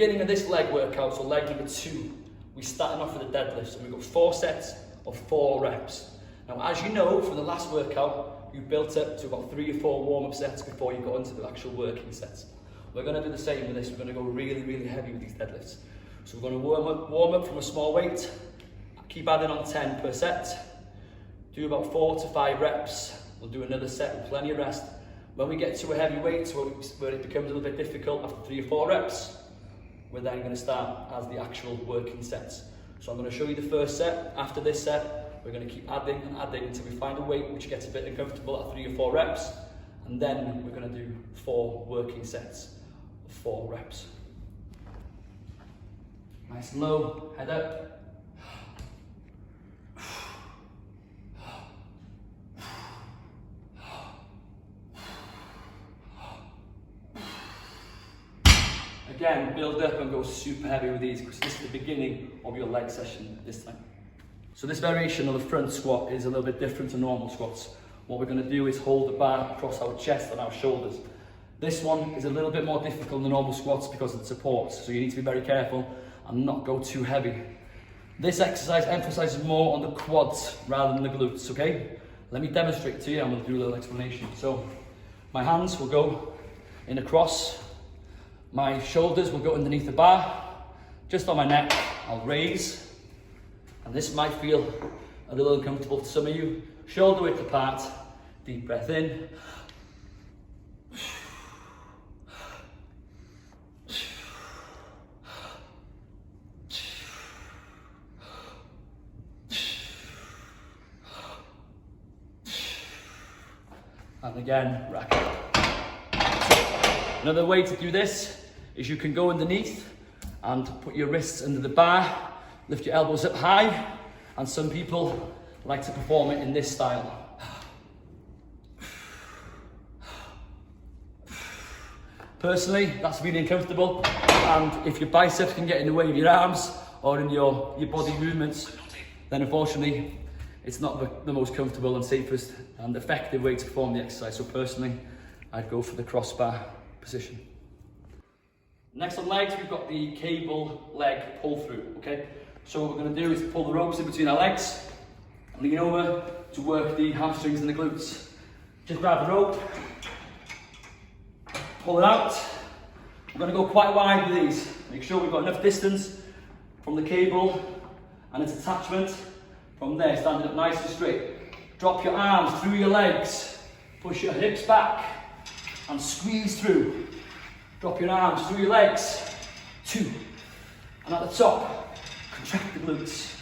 beginning of this leg workout, so leg number 2, we're starting off with a deadlift. So we've got 4 sets of 4 reps. Now, as you know from the last workout, you built up to about 3 or 4 warm-up sets before you got into the actual working sets. We're going to do the same with this. We're going to go really, really heavy with these deadlifts. So we're going to warm up from a small weight, keep adding on 10 per set, do about 4 to 5 reps. We'll do another set with plenty of rest. When we get to a heavy weight, where it becomes a little bit difficult after 3 or 4 reps, we're then going to start as the actual working sets. So I'm going to show you the first set. After this set, we're going to keep adding and adding until we find a weight which gets a bit uncomfortable at 3 or 4 reps. And then we're going to do 4 working sets of 4 reps. Nice and low, head up. Again, build up and go super heavy with these because this is the beginning of your leg session this time. So this variation of the front squat is a little bit different to normal squats. What we're going to do is hold the bar across our chest and our shoulders. This one is a little bit more difficult than normal squats because of the supports, so you need to be very careful and not go too heavy. This exercise emphasizes more on the quads rather than the glutes, okay? Let me demonstrate to you and we'll do a little explanation. So my hands will go in a cross. My shoulders will go underneath the bar, just on my neck, I'll raise, and this might feel a little uncomfortable to some of you. Shoulder width apart, deep breath in. And again, rack up. Another way to do this is you can go underneath and put your wrists under the bar, lift your elbows up high, and some people like to perform it in this style. Personally, that's really uncomfortable, and if your biceps can get in the way of your arms or in your body movements, then unfortunately it's not the most comfortable and safest and effective way to perform the exercise. So personally, I'd go for the crossbar position. Next on legs, we've got the cable leg pull through, okay? So what we're going to do is pull the ropes in between our legs, lean over to work the hamstrings and the glutes. Just grab the rope, pull it out. We're going to go quite wide with these. Make sure we've got enough distance from the cable and its attachment. From there, standing up nice and straight. Drop your arms through your legs, push your hips back and squeeze through. Drop your arms through your legs. 2. And at the top, contract the glutes.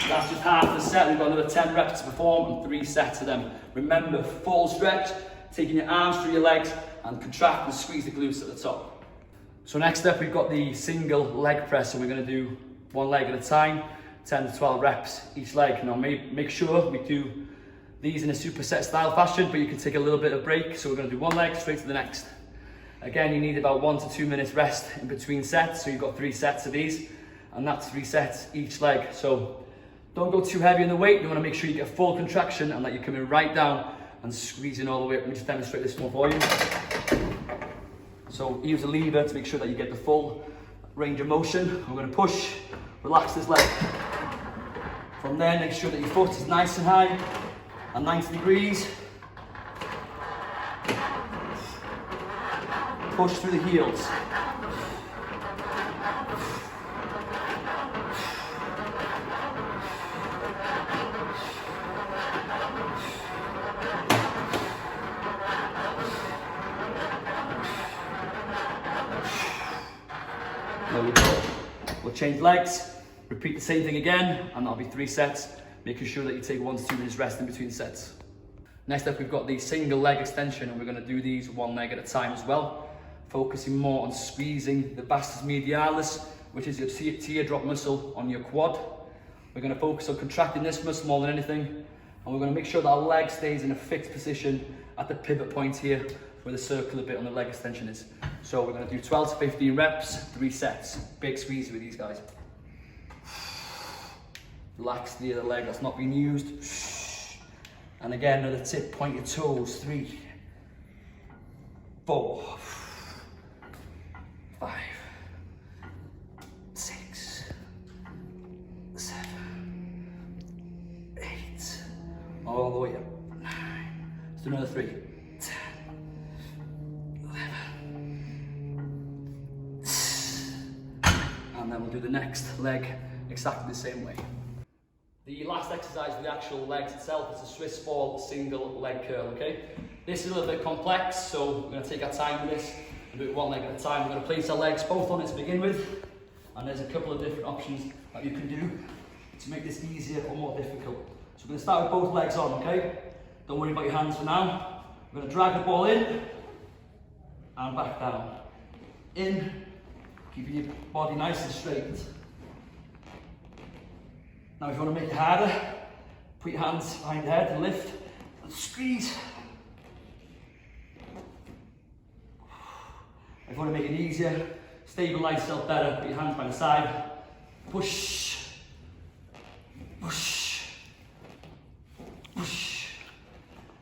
That's just half the set. We've got another 10 reps to perform and 3 sets of them. Remember, full stretch, taking your arms through your legs and contract and squeeze the glutes at the top. So next up, we've got the single leg press, and we're going to do 1 leg at a time, 10 to 12 reps each leg. Now make sure we do these in a superset style fashion, but you can take a little bit of break. So we're going to do 1 leg straight to the next. Again, you need about 1 to 2 minutes rest in between sets. So you've got 3 sets of these, and that's 3 sets each leg. So don't go too heavy on the weight. You want to make sure you get full contraction and that you're coming right down and squeezing all the way up. Let me just demonstrate this one for you. So use a lever to make sure that you get the full range of motion. We're going to push, relax this leg. From there, make sure that your foot is nice and high and 90 degrees. Push through the heels. There we go. We'll change legs, repeat the same thing again, and that'll be 3 sets, making sure that you take 1 to 2 minutes rest in between sets. Next up, we've got the single leg extension, and we're going to do these 1 leg at a time as well, focusing more on squeezing the vastus medialis, which is your teardrop muscle on your quad. We're going to focus on contracting this muscle more than anything, and we're going to make sure that our leg stays in a fixed position at the pivot point here. where the circular bit on the leg extension is. So we're going to do 12 to 15 reps, 3 sets. Big squeeze with these guys. Relax the other leg that's not being used. And again, another tip, point your toes. 3, 4, 5, 6, 7, 8, all the way up. 9, let's do another 3, 10, 11, and then we'll do the next leg exactly the same way. The last exercise for the actual legs itself is a Swiss ball single leg curl, okay? This is a little bit complex, so we're going to take our time with this and do it one leg at a time. We're going to place our legs both on it to begin with, and there's a couple of different options that you can do to make this easier or more difficult. So we're going to start with both legs on, okay? Don't worry about your hands for now. We're going to drag the ball in and back down. In, keeping your body nice and straight. Now if you want to make it harder, put your hands behind the head and lift and squeeze. If you want to make it easier, stabilise yourself better, put your hands by the side, push, push, push.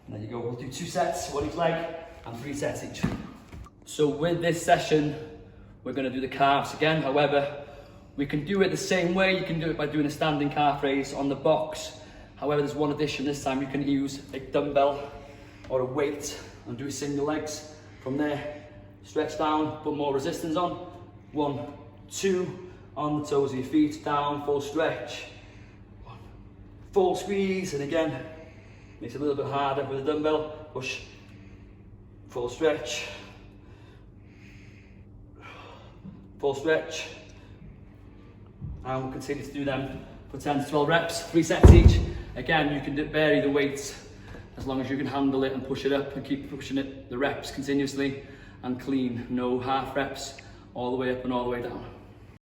And there you go, we'll do 2 sets, 1 each leg, and 3 sets each. So with this session, we're going to do the calves again. However, we can do it the same way. You can do it by doing a standing calf raise on the box. However, there's one addition this time. You can use a dumbbell or a weight and do single legs. From there, stretch down, put more resistance on. 1, 2, on the toes of your feet, down, full stretch. 1, full squeeze, and again, makes it a little bit harder with a dumbbell. Push, full stretch, full stretch. And we'll continue to do them for 10 to 12 reps, 3 sets each. Again, you can vary the weights as long as you can handle it and push it up and keep pushing it, the reps continuously and clean. No half reps, all the way up and all the way down.